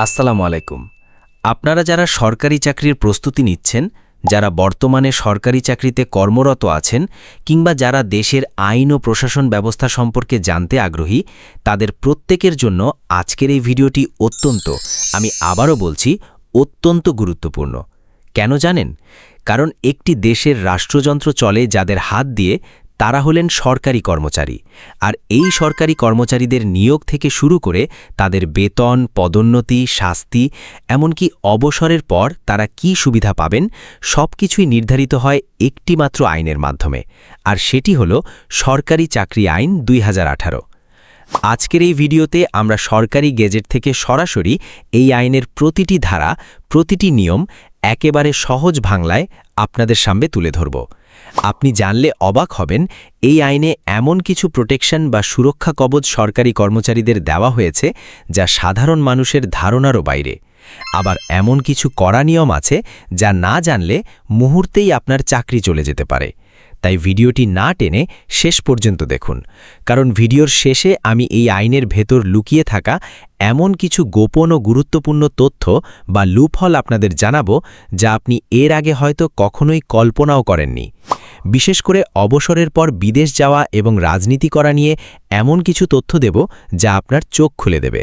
আসসালামু আলাইকুম। আপনারা যারা সরকারি চাকরির প্রস্তুতি নিচ্ছেন, যারা বর্তমানে সরকারি চাকরিতে কর্মরত আছেন কিংবা যারা দেশের আইন ও প্রশাসন ব্যবস্থা সম্পর্কে জানতে আগ্রহী, তাদের প্রত্যেকের জন্য আজকের এই ভিডিওটি আমি আবারও বলছি, অত্যন্ত গুরুত্বপূর্ণ। কেন জানেন? কারণ একটি দেশের রাষ্ট্রযন্ত্র চলে যাদের হাত দিয়ে, তারা হলেন সরকারি কর্মচারী। আর এই সরকারি কর্মচারীদের নিয়োগ থেকে শুরু করে তাদের বেতন, পদোন্নতি, শাস্তি, এমনকি অবসরের পর তারা কি সুবিধা পাবেন, সবকিছুই নির্ধারিত হয় একটিমাত্র আইনের মাধ্যমে। আর সেটি হল সরকারি চাকরি আইন ২০১৮। আজকের এই ভিডিওতে আমরা সরকারি গেজেট থেকে সরাসরি এই আইনের প্রতিটি ধারা, প্রতিটি নিয়ম একেবারে সহজ বাংলায় আপনাদের সামনে তুলে ধরব। আপনি জানলে অবাক হবেন, এই আইনে এমন কিছু প্রোটেকশন বা সুরক্ষা কবচ সরকারি কর্মচারীদের দেওয়া হয়েছে যা সাধারণ মানুষের ধারণারও বাইরে। আবার এমন কিছু কড়া নিয়ম আছে যা না জানলে মুহূর্তেই আপনার চাকরি চলে যেতে পারে। তাই ভিডিওটি না টেনে শেষ পর্যন্ত দেখুন, কারণ ভিডিওর শেষে আমি এই আইনের ভেতর লুকিয়ে থাকা এমন কিছু গোপন ও গুরুত্বপূর্ণ তথ্য বা লুপহল আপনাদের জানাবো, যা আপনি এর আগে হয়তো কখনোই কল্পনাও করেননি। বিশেষ করে অবসরের পর বিদেশ যাওয়া এবং রাজনীতি করা নিয়ে এমন কিছু তথ্য দেব যা আপনার চোখ খুলে দেবে।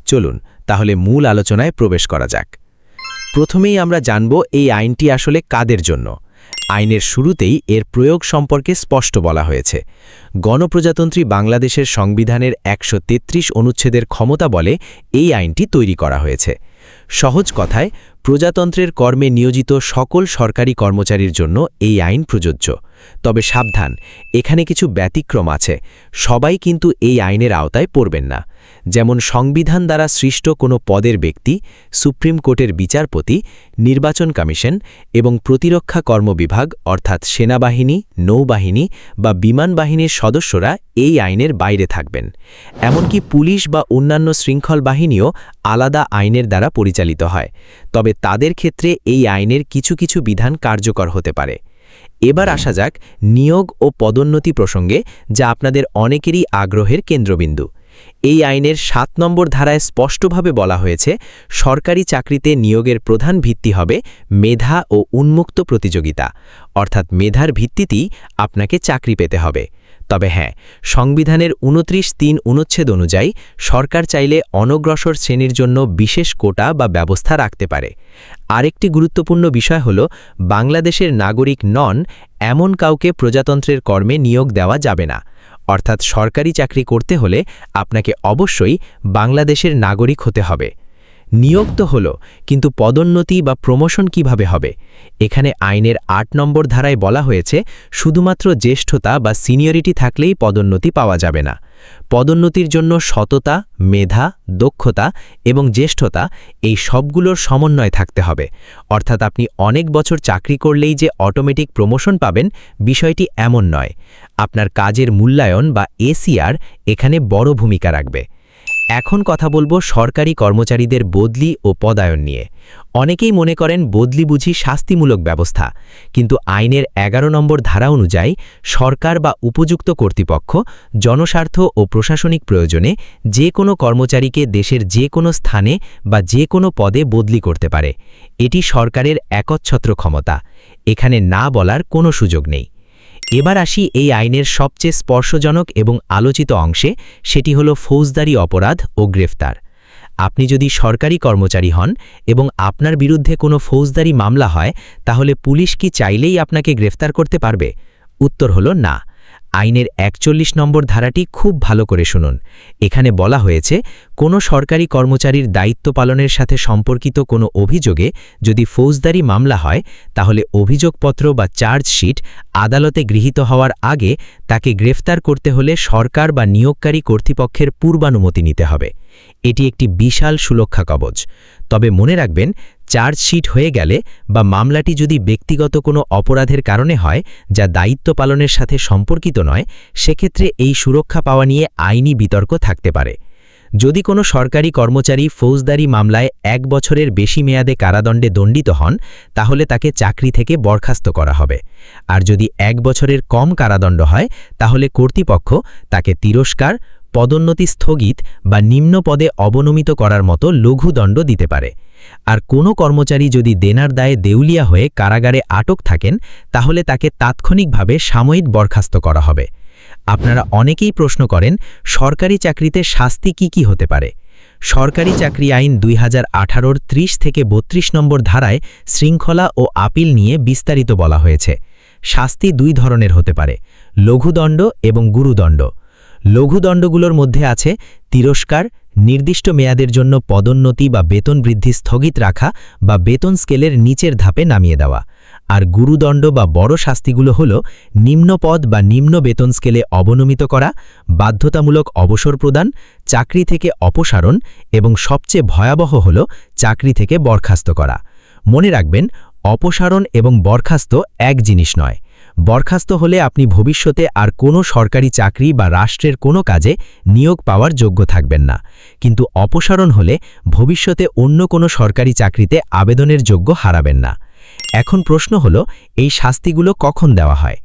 চলুন তাহলে মূল আলোচনায় প্রবেশ করা যাক। প্রথমেই আমরা জানব এই আইনটি আসলে কাদের জন্য। আইনের শুরুতেই এর প্রয়োগ সম্পর্কে স্পষ্ট বলা হয়েছে। গণপ্রজাতন্ত্রী বাংলাদেশের সংবিধানের ১৩৩ অনুচ্ছেদের ক্ষমতা বলে এই আইনটি তৈরি করা হয়েছে। সহজ কথায়, প্রজাতন্ত্রের কর্মে নিয়োজিত সকল সরকারি কর্মচারীর জন্য এই আইন প্রযোজ্য। তবে সাবধান, এখানে কিছু ব্যতিক্রম আছে। সবাই কিন্তু এই আইনের আওতায় পড়বেন না। যেমন সংবিধান দ্বারা সৃষ্ট কোনো পদের ব্যক্তি, সুপ্রিম কোর্টের বিচারপতি, নির্বাচন কমিশন এবং প্রতিরক্ষা কর্মবিভাগ অর্থাৎ সেনাবাহিনী, নৌবাহিনী বা বিমান বাহিনীর সদস্যরা এই আইনের বাইরে থাকবেন। এমনকি পুলিশ বা অন্যান্য শৃঙ্খল বাহিনীও আলাদা আইনের দ্বারা পরিচালিত হয়। তবে তাদের ক্ষেত্রে এই আইনের কিছু কিছু বিধান কার্যকর হতে পারে। এবার আসা যাক নিয়োগ ও পদোন্নতি প্রসঙ্গে, যা আপনাদের অনেকেরই আগ্রহের কেন্দ্রবিন্দু। এই আইনের ৭ নম্বর ধারায় স্পষ্টভাবে বলা হয়েছে, সরকারি চাকরিতে নিয়োগের প্রধান ভিত্তি হবে মেধা ও উন্মুক্ত প্রতিযোগিতা, অর্থাৎ মেধার ভিত্তিতেই আপনাকে চাকরি পেতে হবে। তবে হ্যাঁ, সংবিধানের ২৯(৩) অনুচ্ছেদ অনুযায়ী সরকার চাইলে অনগ্রসর শ্রেণীর জন্য বিশেষ কোটা বা ব্যবস্থা রাখতে পারে। আরেকটি গুরুত্বপূর্ণ বিষয় হল, বাংলাদেশের নাগরিক নন এমন কাউকে প্রজাতন্ত্রের কর্মে নিয়োগ দেওয়া যাবে না। অর্থাৎ সরকারি চাকরি করতে হলে আপনাকে অবশ্যই বাংলাদেশের নাগরিক হতে হবে। নিয়োগ তো হলো, কিন্তু পদোন্নতি বা প্রমোশন কিভাবে হবে? এখানে আইনের ৮ নম্বর ধারায় বলা হয়েছে, শুধুমাত্র জ্যেষ্ঠতা বা সিনিয়রিটি থাকলেই পদোন্নতি পাওয়া যাবে না। পদোন্নতির জন্য সততা, মেধা, দক্ষতা এবং জ্যেষ্ঠতা এই সবগুলোর সমন্বয় থাকতে হবে। অর্থাৎ আপনি অনেক বছর চাকরি করলেই যে অটোমেটিক প্রমোশন পাবেন, বিষয়টি এমন নয়। আপনার কাজের মূল্যায়ন বা এসিআর এখানে বড় ভূমিকা রাখবে। এখন কথা বলবো সরকারি কর্মচারীদের বদলি ও পদায়ন নিয়ে। অনেকেই মনে করেন বদলি বুঝি শাস্তিমূলক ব্যবস্থা, কিন্তু আইনের ১১ নম্বর ধারা অনুযায়ী সরকার বা উপযুক্ত কর্তৃপক্ষ জনস্বার্থ ও প্রশাসনিক প্রয়োজনে যে কোনো কর্মচারীকে দেশের যে কোনো স্থানে বা যে কোনো পদে বদলি করতে পারে। এটি সরকারের একচ্ছত্র ক্ষমতা। এখানে না বলার কোনো সুযোগ নেই। এবার আসি এই আইনের সবচেয়ে স্পর্শজনক এবং আলোচিত অংশে, সেটি হল ফৌজদারি অপরাধ ও গ্রেফতার। আপনি যদি সরকারি কর্মচারী হন এবং আপনার বিরুদ্ধে কোনো ফৌজদারি মামলা হয়, তাহলে পুলিশ কি চাইলেই আপনাকে গ্রেফতার করতে পারবে? উত্তর হল না। আইনের ৪১ নম্বর ধারাটি খুব ভালো করে শুনুন। এখানে বলা হয়েছে, কোনো সরকারি কর্মচারীর দায়িত্ব পালনের সাথে সম্পর্কিত কোনো অভিযোগে যদি ফৌজদারি মামলা হয়, তাহলে অভিযোগপত্র বা চার্জশিট আদালতে গৃহীত হওয়ার আগে তাকে গ্রেফতার করতে হলে সরকার বা নিয়োগকারী কর্তৃপক্ষের পূর্বানুমতি নিতে হবে। এটি একটি বিশাল সুরক্ষা কবচ। তবে মনে রাখবেন, চার্জশিট হয়ে গেলে বা মামলাটি যদি ব্যক্তিগত কোনো অপরাধের কারণে হয় যা দায়িত্ব পালনের সাথে সম্পর্কিত নয়, সেক্ষেত্রে এই সুরক্ষা পাওয়া নিয়ে আইনি বিতর্ক থাকতে পারে। যদি কোনো সরকারি কর্মচারী ফৌজদারি মামলায় ১ বছরের বেশি মেয়াদে কারাদণ্ডে দণ্ডিত হন, তাহলে তাকে চাকরি থেকে বরখাস্ত করা হবে। আর যদি ১ বছরের কম কারাদণ্ড হয়, তাহলে কর্তৃপক্ষ তাকে তিরস্কার, পদোন্নতি স্থগিত বা নিম্ন পদে অবনমিত করার মতো লঘু দণ্ড দিতে পারে। আর কোনো কর্মচারী যদি দেনার দায়ে দেউলিয়া হয়ে কারাগারে আটক থাকেন, তাহলে তাকে তাৎক্ষণিকভাবে সাময়িক বরখাস্ত করা হবে। আপনারা অনেকেই প্রশ্ন করেন, সরকারি চাকরিতে শাস্তি কি হতে পারে? সরকারি চাকরি আইন 2018-র 30 থেকে 32 নম্বর ধারায় শৃঙ্খলা ও আপিল নিয়ে বিস্তারিত বলা হয়েছে। শাস্তি দুই ধরনের হতে পারে, লঘুদণ্ড এবং গুরুদণ্ড। লঘুদণ্ডগুলোর মধ্যে আছে তিরস্কার, নির্দিষ্ট মেয়াদের জন্য পদোন্নতি বা বেতন বৃদ্ধি স্থগিত রাখা বা বেতন স্কেলের নিচের ধাপে নামিয়ে দেওয়া। আর গুরুদণ্ড বা বড় শাস্তিগুলো হল নিম্ন পদ বা নিম্ন বেতন স্কেলে অবনমিত করা, বাধ্যতামূলক অবসর প্রদান, চাকরি থেকে অপসারণ এবং সবচেয়ে ভয়াবহ হল চাকরি থেকে বরখাস্ত করা। মনে রাখবেন, অপসারণ এবং বরখাস্ত এক জিনিস নয়। বরখাস্ত হলে আপনি ভবিষ্যতে আর কোনো সরকারি চাকরি বা রাষ্ট্রের কোনো কাজে নিয়োগ পাওয়ার যোগ্য থাকবেন না, কিন্তু অপসারণ হলে ভবিষ্যতে অন্য কোনো সরকারি চাকরিতে আবেদনের যোগ্য হারাবেন না। এখন প্রশ্ন হলো, এই শাস্তিগুলো কখন দেওয়া হয়?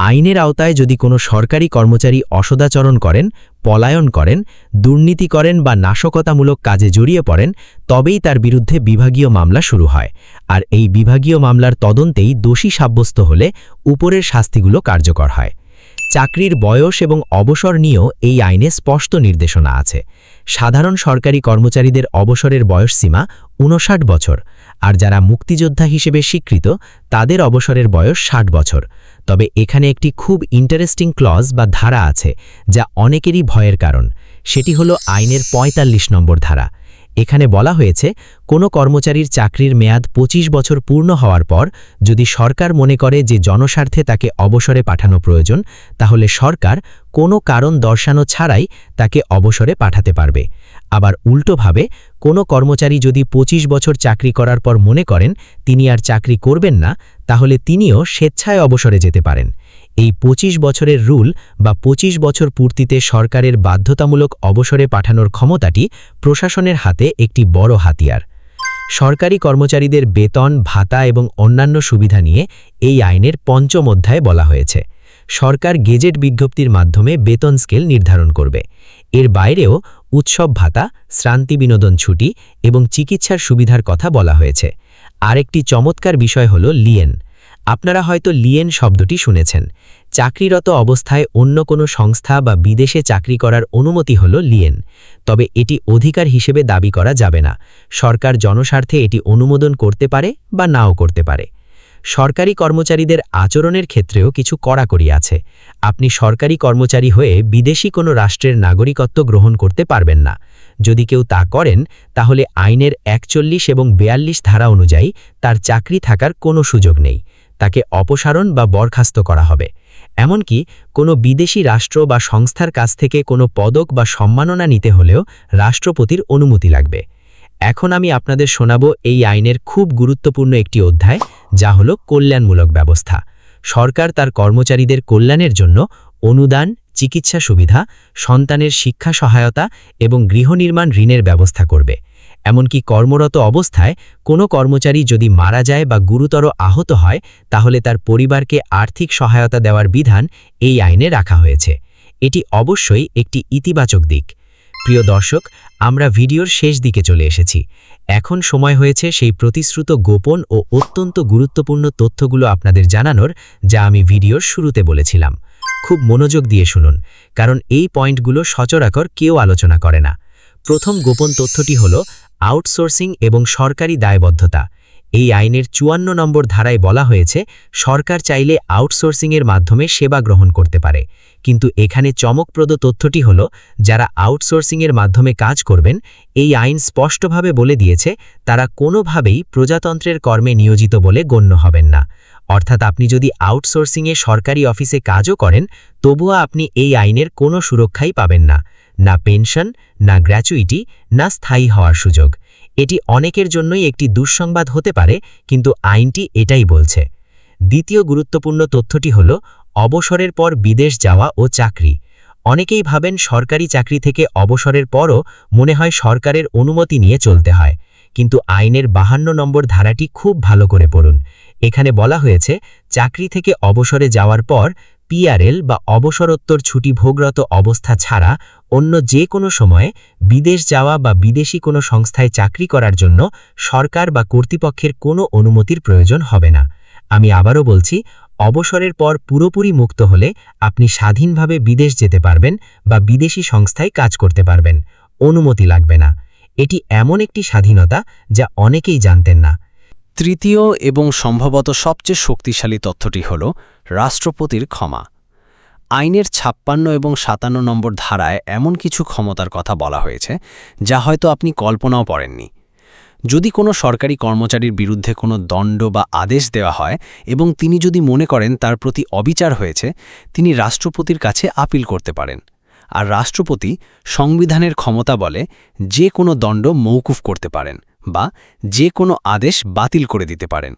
আইনের আওতায় যদি কোনো সরকারি কর্মচারী অসদাচরণ করেন, পলায়ন করেন, দুর্নীতি করেন বা নাশকতামূলক কাজে জড়িয়ে পড়েন, তবেই তার বিরুদ্ধে বিভাগীয় মামলা শুরু হয়। আর এই বিভাগীয় মামলার তদন্তেই দোষী সাব্যস্ত হলে উপরের শাস্তিগুলো কার্যকর হয়। চাকরির বয়স এবং অবসর নিয়েও এই আইনে স্পষ্ট নির্দেশনা আছে। সাধারণ সরকারি কর্মচারীদের অবসরের বয়সসীমা 59 বছর, আর যারা মুক্তিযোদ্ধা হিসেবে স্বীকৃত তাদের অবসরের বয়স 60 বছর। তবে এখানে একটি খুব ইন্টারেস্টিং ক্লজ বা ধারা আছে, যা অনেকেরই ভয়ের কারণ। সেটি হলো আইনের 45 নম্বর ধারা। এখানে বলা হয়েছে, কোনো কর্মচারীর চাকরির মেয়াদ 25 বছর পূর্ণ হওয়ার পর যদি সরকার মনে করে যে জনস্বার্থে তাকে অবসরে পাঠানো প্রয়োজন, তাহলে সরকার কোনো কারণ দর্শানো ছাড়াই তাকে অবসরে পাঠাতে পারবে। আবার উল্টোভাবে, কোনো কর্মচারী যদি 25 বছর চাকরি করার পর মনে করেন তিনি আর চাকরি করবেন না, তাহলে তিনিও স্বেচ্ছায় অবসরে যেতে পারেন। এই 25 বছরের রুল বা 25 বছর পূর্তিতে সরকারের বাধ্যতামূলক অবসরে পাঠানোর ক্ষমতাটি প্রশাসনের হাতে একটি বড় হাতিয়ার। সরকারি কর্মচারীদের বেতন, ভাতা এবং অন্যান্য সুবিধা নিয়ে এই আইনের 5ম অধ্যায়ে বলা হয়েছে। সরকার গেজেট বিজ্ঞপ্তির মাধ্যমে বেতন স্কেল নির্ধারণ করবে। এর বাইরেও উৎসব ভাতা, শ্রান্তি বিনোদন ছুটি এবং চিকিৎসার সুবিধার কথা বলা হয়েছে। আরেকটি চমৎকার বিষয় হল লিয়েন। আপনারা হয়তো লিয়েন শব্দটি শুনেছেন। চাকরিরত অবস্থায় অন্য কোনো সংস্থা বা বিদেশে চাকরি করার অনুমতি হল লিয়েন। তবে এটি অধিকার হিসেবে দাবি করা যাবে না। সরকার জনস্বার্থে এটি অনুমোদন করতে পারে বা নাও করতে পারে। সরকারি কর্মচারীদের আচরণের ক্ষেত্রেও কিছু কড়াকড়ি আছে। আপনি সরকারি কর্মচারী হয়ে বিদেশি কোনো রাষ্ট্রের নাগরিকত্ব গ্রহণ করতে পারবেন না। যদি কেউ তা করেন, তাহলে আইনের 41 এবং 42 ধারা অনুযায়ী তার চাকরি থাকার কোনো সুযোগ নেই। তাকে অপসারণ বা বরখাস্ত করা হবে। এমনকি কোনো বিদেশি রাষ্ট্র বা সংস্থার কাছ থেকে কোনো পদক বা সম্মাননা নিতে হলেও রাষ্ট্রপতির অনুমতি লাগবে। এখন আমি আপনাদের শোনাবো এই আইনের খুব গুরুত্বপূর্ণ একটি অধ্যায়, যা হলো কল্যাণমূলক ব্যবস্থা। সরকার তার কর্মচারীদের কল্যাণের জন্য অনুদান, চিকিৎসা সুবিধা, সন্তানের শিক্ষা সহায়তা এবং গৃহ নির্মাণ ঋণের ব্যবস্থা করবে। এমনকি কর্মরত অবস্থায় কোনো কর্মচারী যদি মারা যায় বা গুরুতর আহত হয়, তাহলে তার পরিবারকে আর্থিক সহায়তা দেওয়ার বিধান এই আইনে রাখা হয়েছে। এটি অবশ্যই একটি ইতিবাচক দিক। প্রিয় দর্শক, আমরা ভিডিওর শেষ দিকে চলে এসেছি। এখন সময় হয়েছে সেই প্রতিশ্রুত গোপন ও অত্যন্ত গুরুত্বপূর্ণ তথ্যগুলো আপনাদের জানানোর, যা আমি ভিডিওর শুরুতে বলেছিলাম। খুব মনোযোগ দিয়ে শুনুন, কারণ এই পয়েন্টগুলো সচরাচর কেউ আলোচনা করে না। প্রথম গোপন তথ্যটি হল আউটসোর্সিং এবং সরকারি দায়বদ্ধতা। এই আইনের 54 নম্বর ধারায় বলা হয়েছে, সরকার চাইলে আউটসোর্সিংয়ের মাধ্যমে সেবা গ্রহণ করতে পারে। কিন্তু এখানে চমকপ্রদ তথ্যটি হল, যারা আউটসোর্সিংয়ের মাধ্যমে কাজ করবেন, এই আইন স্পষ্টভাবে বলে দিয়েছে তারা কোনোভাবেই প্রজাতন্ত্রের কর্মে নিয়োজিত বলে গণ্য হবেন না। অর্থাৎ আপনি যদি আউটসোর্সিংয়ে সরকারি অফিসে কাজও করেন, তবুও আপনি এই আইনের কোনো সুরক্ষাই পাবেন না। না পেনশন, না গ্র্যাচুইটি, না স্থায়ী হওয়ার সুযোগ। এটি অনেকের জন্যই একটি দুঃসংবাদ হতে পারে, কিন্তু আইনটি এটাই বলছে। দ্বিতীয় গুরুত্বপূর্ণ তথ্যটি হল অবসরের পর বিদেশ যাওয়া ও চাকরি। অনেকেই ভাবেন সরকারি চাকরি থেকে অবসরের পরও মনে হয় সরকারের অনুমতি নিয়ে চলতে হয়, কিন্তু আইনের 52 নম্বর ধারাটি খুব ভালো করে পড়ুন। এখানে বলা হয়েছে, চাকরি থেকে অবসরে যাওয়ার পর পিআরএল বা অবসরোত্তর ছুটি ভোগরত অবস্থা ছাড়া অন্য যে কোনো সময়ে বিদেশ যাওয়া বা বিদেশি কোনো সংস্থায় চাকরি করার জন্য সরকার বা কর্তৃপক্ষের কোনো অনুমতির প্রয়োজন হবে না। আমি আবারও বলছি, অবসরের পর পুরোপুরি মুক্ত হলে আপনি স্বাধীনভাবে বিদেশ যেতে পারবেন বা বিদেশি সংস্থায় কাজ করতে পারবেন। অনুমতি লাগবে না। এটি এমন একটি স্বাধীনতা যা অনেকেই জানতেন না। তৃতীয় এবং সম্ভবত সবচেয়ে শক্তিশালী তথ্যটি হল রাষ্ট্রপতির ক্ষমা। আইনের ৫৬ এবং ৫৭ নম্বর ধারায় এমন কিছু ক্ষমতার কথা বলা হয়েছে যা হয়তো আপনি কল্পনাও করেননি। যদি কোনো সরকারি কর্মচারীর বিরুদ্ধে কোনো দণ্ড বা আদেশ দেওয়া হয় এবং তিনি যদি মনে করেন তার প্রতি অবিচার হয়েছে, তিনি রাষ্ট্রপতির কাছে আপিল করতে পারেন। আর রাষ্ট্রপতি সংবিধানের ক্ষমতা বলে যে কোনো দণ্ড মওকুফ করতে পারেন বা যে কোনো আদেশ বাতিল করে দিতে পারেন।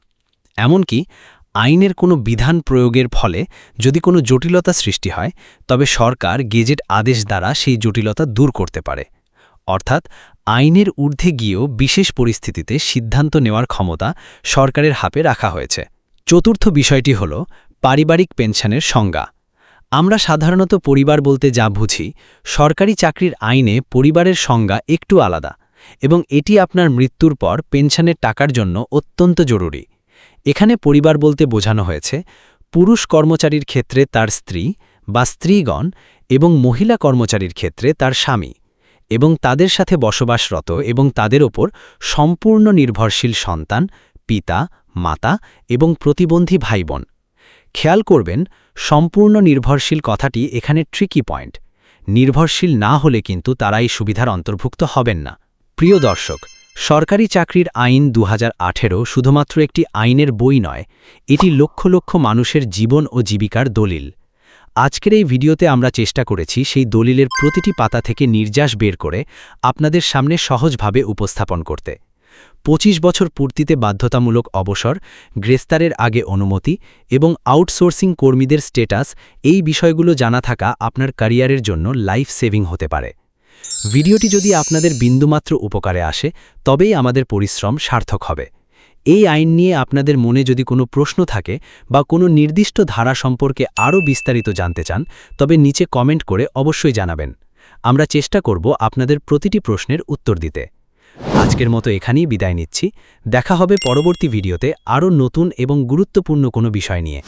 এমনকি আইনের কোনো বিধান প্রয়োগের ফলে যদি কোনো জটিলতা সৃষ্টি হয়, তবে সরকার গেজেট আদেশ দ্বারা সেই জটিলতা দূর করতে পারে। অর্থাৎ আইনের ঊর্ধ্বে গিয়েও বিশেষ পরিস্থিতিতে সিদ্ধান্ত নেওয়ার ক্ষমতা সরকারের হাতে রাখা হয়েছে। চতুর্থ বিষয়টি হল পারিবারিক পেনশনের সংজ্ঞা। আমরা সাধারণত পরিবার বলতে যা বুঝি, সরকারি চাকরির আইনে পরিবারের সংজ্ঞা একটু আলাদা এবং এটি আপনার মৃত্যুর পর পেনশনের টাকার জন্য অত্যন্ত জরুরি। এখানে পরিবার বলতে বোঝানো হয়েছে পুরুষ কর্মচারীর ক্ষেত্রে তার স্ত্রী বা স্ত্রীগণ এবং মহিলা কর্মচারীর ক্ষেত্রে তার স্বামী এবং তাদের সাথে বসবাসরত এবং তাদের ওপর সম্পূর্ণ নির্ভরশীল সন্তান, পিতা, মাতা এবং প্রতিবন্ধী ভাইবোন। খেয়াল করবেন, সম্পূর্ণ নির্ভরশীল কথাটি এখানে ট্রিকি পয়েন্ট। নির্ভরশীল না হলে কিন্তু তারা এই সুবিধার অন্তর্ভুক্ত হবেন না। প্রিয় দর্শক, সরকারি চাকরির আইন ২০১৮ শুধুমাত্র একটি আইনের বই নয়, এটি লক্ষ লক্ষ মানুষের জীবন ও জীবিকার দলিল। আজকের এই ভিডিওতে আমরা চেষ্টা করেছি সেই দলিলের প্রতিটি পাতা থেকে নির্যাস বের করে আপনাদের সামনে সহজভাবে উপস্থাপন করতে। ২৫ বছর পূর্তিতে বাধ্যতামূলক অবসর, গ্রেফতারের আগে অনুমতি এবং আউটসোর্সিং কর্মীদের স্ট্যাটাস, এই বিষয়গুলো জানা থাকা আপনার ক্যারিয়ারের জন্য লাইফ সেভিং হতে পারে। ভিডিওটি যদি আপনাদের বিন্দুমাত্র উপকারে আসে, তবেই আমাদের পরিশ্রম সার্থক হবে। এই আইন নিয়ে আপনাদের মনে যদি কোনো প্রশ্ন থাকে বা কোনো নির্দিষ্ট ধারা সম্পর্কে আরও বিস্তারিত জানতে চান, তবে নিচে কমেন্ট করে অবশ্যই জানাবেন। আমরা চেষ্টা করব আপনাদের প্রতিটি প্রশ্নের উত্তর দিতে। আজকের মতো এখানেই বিদায় নিচ্ছি। দেখা হবে পরবর্তী ভিডিওতে আরও নতুন এবং গুরুত্বপূর্ণ কোনো বিষয় নিয়ে।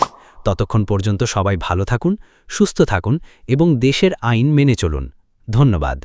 ততক্ষণ পর্যন্ত সবাই ভালো থাকুন, সুস্থ থাকুন এবং দেশের আইন মেনে চলুন। ধন্যবাদ।